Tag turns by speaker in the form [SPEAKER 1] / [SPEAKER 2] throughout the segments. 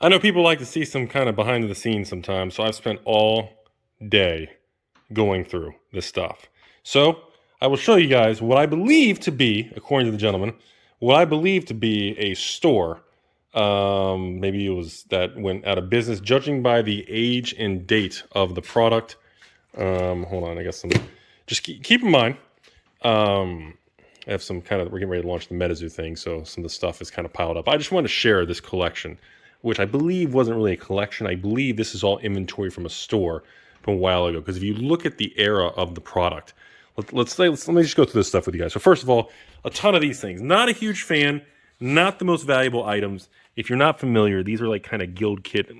[SPEAKER 1] I know people like to see some kind of behind the scenes sometimes, so I've spent all day going through this stuff. So I will show you guys what I believe to be, according to the gentleman, what I believe to be a store. Maybe it was that went out of business, judging by the age and date of the product. Hold on, I guess just keep in mind. I have some we're getting ready to launch the Metazoo thing, so some of the stuff is kind of piled up. I just wanted to share this collection, which I believe wasn't really a collection. I believe this is all inventory from a store from a while ago. Because if you look at the era of the product, let me just go through this stuff with you guys. So first of all, a ton of these things. Not a huge fan, not the most valuable items. If you're not familiar, these are like kind of guild kit,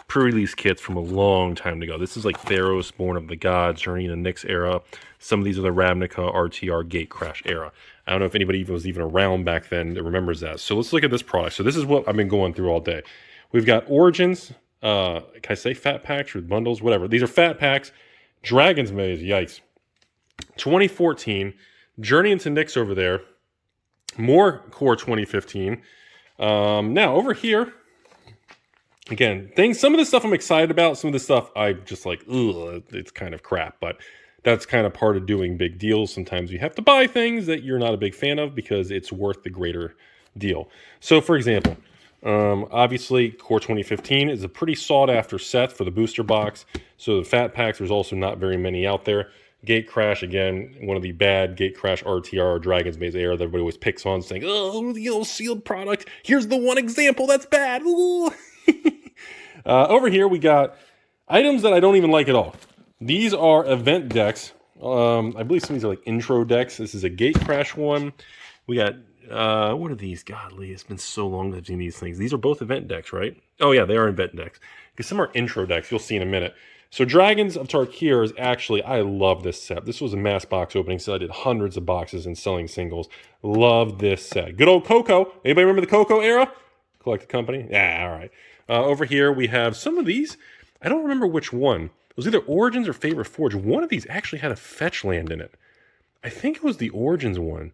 [SPEAKER 1] pre-release kits from a long time ago. This is like Theros, Born of the Gods, Journey in the Nyx era. Some of these are the Ravnica RTR Gate Crash era. I don't know if anybody was even around back then that remembers that. So let's look at this product. So this is what I've been going through all day. We've got Origins. Can I say fat packs or bundles? Whatever. These are fat packs. Dragon's Maze. Yikes. 2014. Journey into Nyx over there. More Core 2015. Now over here, again, some of the stuff I'm excited about, some of the stuff I just like, ugh, it's kind of crap, but that's kind of part of doing big deals. Sometimes you have to buy things that you're not a big fan of because it's worth the greater deal. So for example, obviously Core 2015 is a pretty sought after set for the booster box. So the fat packs, there's also not very many out there. Gate Crash, again, one of the bad Gate Crash RTR Dragon's Maze era that everybody always picks on, saying, oh, the old sealed product. Here's the one example that's bad. Over here, we got items that I don't even like at all. These are event decks. I believe some of these are like intro decks. This is a Gate Crash one. We got, what are these? Godly, it's been so long that I've seen these things. These are both event decks, right? Oh, yeah, they are event decks. Because some are intro decks. You'll see in a minute. So Dragons of Tarkir is actually, I love this set. This was a mass box opening, so I did hundreds of boxes and selling singles. Love this set. Good old Coco. Anybody remember the Coco era? Collected Company? Yeah, all right. Over here, we have some of these. I don't remember which one. It was either Origins or Favorite Forge. One of these actually had a fetch land in it. I think it was the Origins one.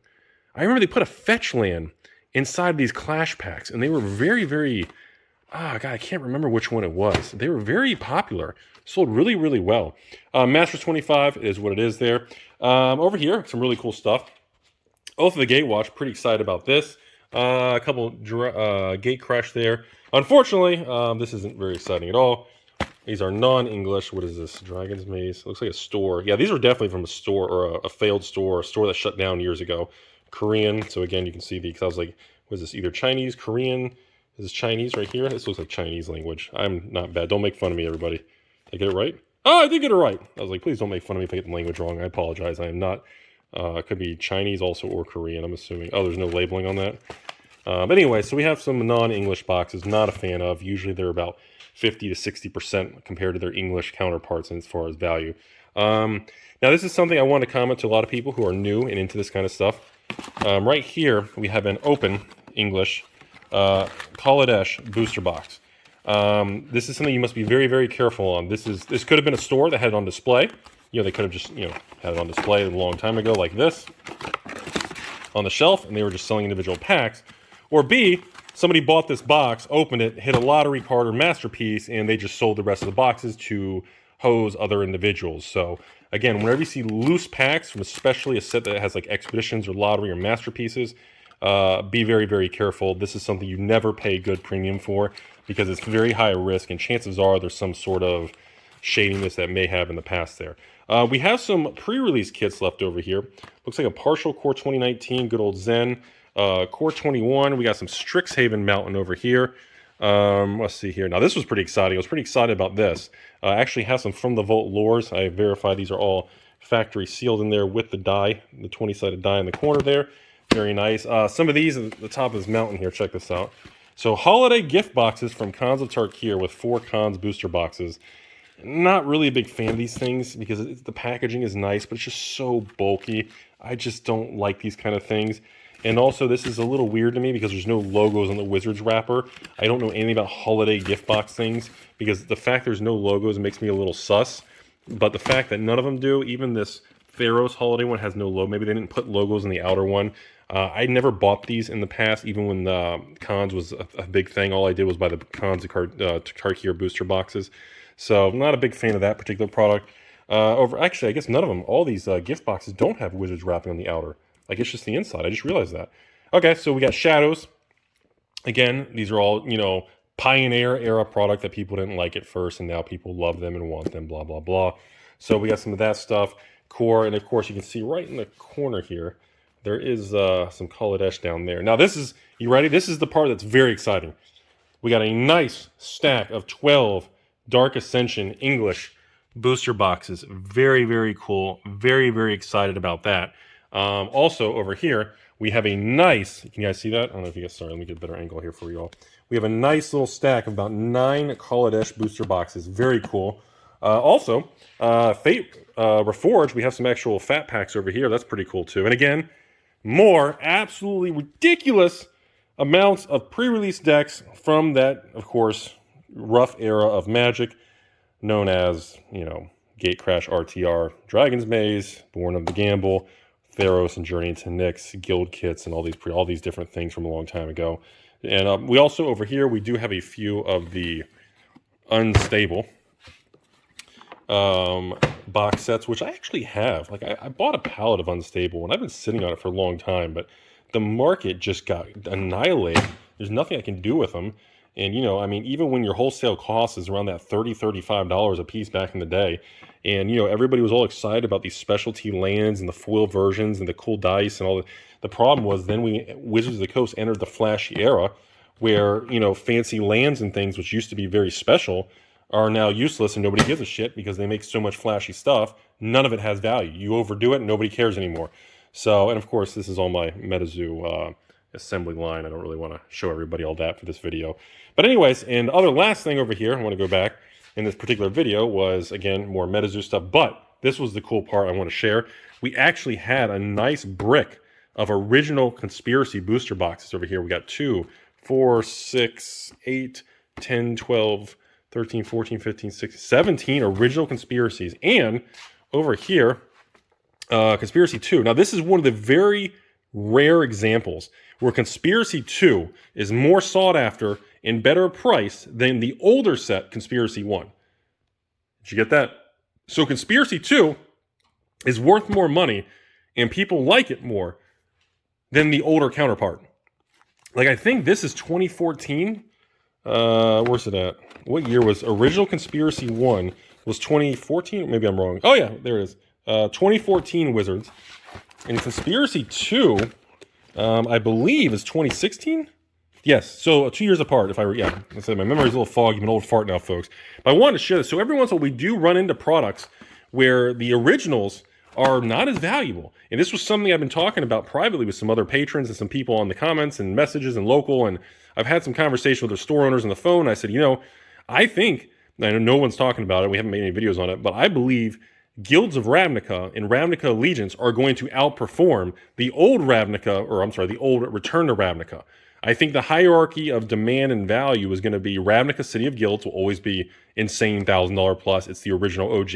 [SPEAKER 1] I remember they put a fetch land inside these Clash packs, and they were very, very... God, I can't remember which one it was. They were very popular. Sold really, really well. Masters 25 is what it is there. Over here, some really cool stuff. Oath of the Gatewatch, pretty excited about this. A couple Gate Crash there. Unfortunately, this isn't very exciting at all. These are non-English. What is this? Dragon's Maze. Looks like a store. Yeah, these are definitely from a store or a failed store, a store that shut down years ago. Korean. So again, you can see because I was like, was this either Chinese, Korean? Is this Chinese right here? This looks like Chinese language. I'm not bad. Don't make fun of me, everybody. Did I get it right? Oh, I did get it right. I was like, please don't make fun of me if I get the language wrong. I apologize. I am not. It could be Chinese also or Korean, I'm assuming. Oh, there's no labeling on that. But anyway, so we have some non-English boxes. Not a fan of. Usually they're about 50 to 60% compared to their English counterparts as far as value. Now, this is something I want to comment to a lot of people who are new and into this kind of stuff. Right here, we have an open English Kaladesh booster box. This is something you must be very, very careful on. This could have been a store that had it on display. You know, they could have just, had it on display a long time ago like this on the shelf, and they were just selling individual packs. Or B, somebody bought this box, opened it, hit a lottery card or masterpiece, and they just sold the rest of the boxes to hose other individuals. So again, whenever you see loose packs from especially a set that has like expeditions or lottery or masterpieces, be very, very careful. This is something you never pay good premium for because it's very high risk, and chances are there's some sort of shadiness that may have in the past there. We have some pre-release kits left over here. Looks like a partial Core 2019, good old Zen. Core 21, we got some Strixhaven Mountain over here. Let's see here. Now, this was pretty exciting. I was pretty excited about this. Actually has some From the Vault lures. I verified these are all factory sealed in there with the die, the 20-sided die in the corner there. Very nice. Some of these at the top of this mountain here. Check this out. So, holiday gift boxes from Khans of Tarkir with 4 Khans booster boxes. Not really a big fan of these things because the packaging is nice, but it's just so bulky. I just don't like these kind of things. And also, this is a little weird to me because there's no logos on the Wizards wrapper. I don't know anything about holiday gift box things because the fact there's no logos makes me a little sus. But the fact that none of them do, even this Theros holiday one has no logo. Maybe they didn't put logos in the outer one. I never bought these in the past, even when Cons was a big thing. All I did was buy the Cons Tarkir booster boxes. So I'm not a big fan of that particular product. Actually, I guess none of them, all these gift boxes don't have Wizards wrapping on the outer. Like, it's just the inside. I just realized that. Okay, so we got Shadows. Again, these are all, you know, Pioneer era product that people didn't like at first, and now people love them and want them, blah, blah, blah. So we got some of that stuff. Core, and of course you can see right in the corner here, there is some Kaladesh down there. Now this is, you ready? This is the part that's very exciting. We got a nice stack of 12 Dark Ascension English booster boxes. Very, very cool. Very, very excited about that. Also over here, we have a nice, can you guys see that? I don't know if you guys, sorry, let me get a better angle here for you all. We have a nice little stack of about 9 Kaladesh booster boxes. Very cool. Also, Fate Reforged, we have some actual fat packs over here. That's pretty cool too. And again, more absolutely ridiculous amounts of pre-release decks from that, of course, rough era of Magic, known as, you know, Gatecrash RTR, Dragon's Maze, Born of the Gamble, Theros and Journey into Nyx, Guild Kits, and all these different things from a long time ago. And we also, over here, we do have a few of the unstable box sets, which I actually have. Like, I bought a pallet of unstable, and I've been sitting on it for a long time, but the market just got annihilated. There's nothing I can do with them. And, you know, I mean, even when your wholesale cost is around that $30, $35 a piece back in the day, and, you know, everybody was all excited about these specialty lands and the foil versions and the cool dice and all that. The problem was then Wizards of the Coast entered the flashy era where, you know, fancy lands and things, which used to be very special, are now useless and nobody gives a shit because they make so much flashy stuff. None of it has value. You overdo it and nobody cares anymore. So, and of course, this is all my Metazoo assembly line. I don't really want to show everybody all that for this video. But anyways, and the other last thing over here, I want to go back in this particular video was, again, more Metazoo stuff. But this was the cool part I want to share. We actually had a nice brick of original Conspiracy booster boxes over here. We got 2, 4, 6, 8, 10, 12, 13, 14, 15, 16, 17 original Conspiracies. And over here, Conspiracy 2. Now, this is one of the very rare examples where Conspiracy 2 is more sought after and better priced than the older set, Conspiracy 1. Did you get that? So Conspiracy 2 is worth more money, and people like it more than the older counterpart. Like, I think this is 2014. Where's it at? What year was original Conspiracy 1? Was 2014? Maybe I'm wrong. Oh, yeah, there it is. 2014 Wizards. And Conspiracy 2, I believe, is 2016? Yes, so 2 years apart. If I were, yeah, I said my memory's a little foggy. I'm an old fart now, folks. But I wanted to share this. So every once in a while, we do run into products where the originals are not as valuable. And this was something I've been talking about privately with some other patrons and some people on the comments and messages and local. And I've had some conversation with their store owners on the phone. I said, you know, I think, I know no one's talking about it. We haven't made any videos on it, but I believe Guilds of Ravnica and Ravnica Allegiance are going to outperform the old Ravnica, or I'm sorry, the old Return to Ravnica. I think the hierarchy of demand and value is going to be Ravnica City of Guilds will always be insane $1,000 plus. It's the original OG.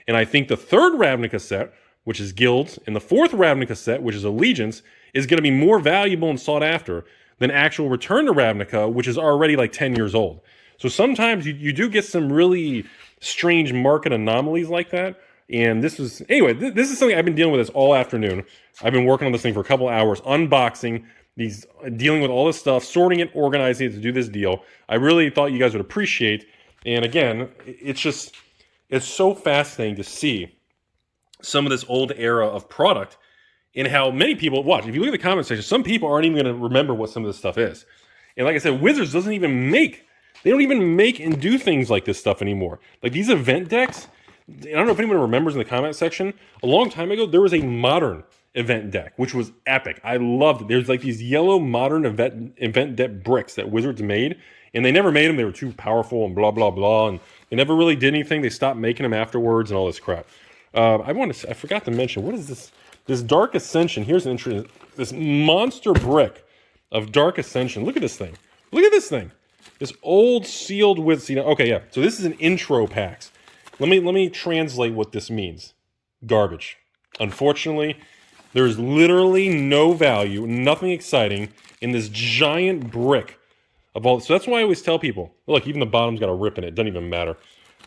[SPEAKER 1] And I think the third Ravnica set, which is Guilds, and the fourth Ravnica set, which is Allegiance, is going to be more valuable and sought after than actual Return to Ravnica, which is already like 10 years old. So sometimes you do get some really strange market anomalies like that. And this is, anyway, this is something I've been dealing with this all afternoon. I've been working on this thing for a couple hours, unboxing these, dealing with all this stuff, sorting it, organizing it to do this deal. I really thought you guys would appreciate. And again, it's so fascinating to see some of this old era of product and how many people watch. If you look at the comment section, some people aren't even going to remember what some of this stuff is. And like I said, Wizards doesn't even make, they don't even make and do things like this stuff anymore. Like these event decks, I don't know if anyone remembers in the comment section, a long time ago, there was a modern event deck, which was epic. I loved it. There's like these yellow modern event deck bricks that Wizards made, and they never made them. They were too powerful and blah, blah, blah, and they never really did anything. They stopped making them afterwards and all this crap. I forgot to mention, what is this? This Dark Ascension. Here's an interesting, this monster brick of Dark Ascension. Look at this thing. Look at this thing. This old sealed with, see, okay, yeah. So this is an intro packs. Let me translate what this means. Garbage. Unfortunately, There's literally no value, nothing exciting in this giant brick of all. So that's why I always tell people, look, even the bottom's got a rip in it. Doesn't even matter.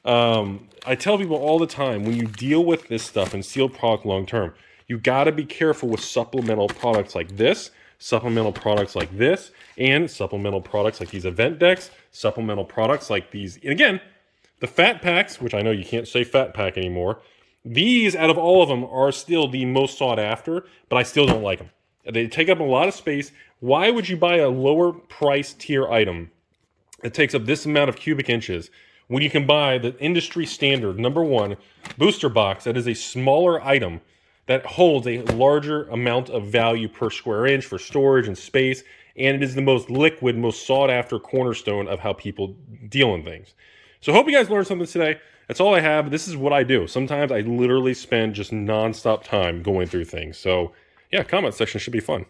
[SPEAKER 1] I tell people all the time, when you deal with this stuff and sealed product long term, you got to be careful with supplemental products like this, supplemental products like this, and supplemental products like these event decks, supplemental products like these. And again, the fat packs, which I know you can't say fat pack anymore, these out of all of them are still the most sought after, but I still don't like them. They take up a lot of space. Why would you buy a lower price tier item that takes up this amount of cubic inches when you can buy the industry standard #1 booster box that is a smaller item that holds a larger amount of value per square inch for storage and space, and it is the most liquid, most sought after cornerstone of how people deal in things. So I hope you guys learned something today. That's all I have. This is what I do. Sometimes I literally spend just nonstop time going through things. So yeah, comment section should be fun.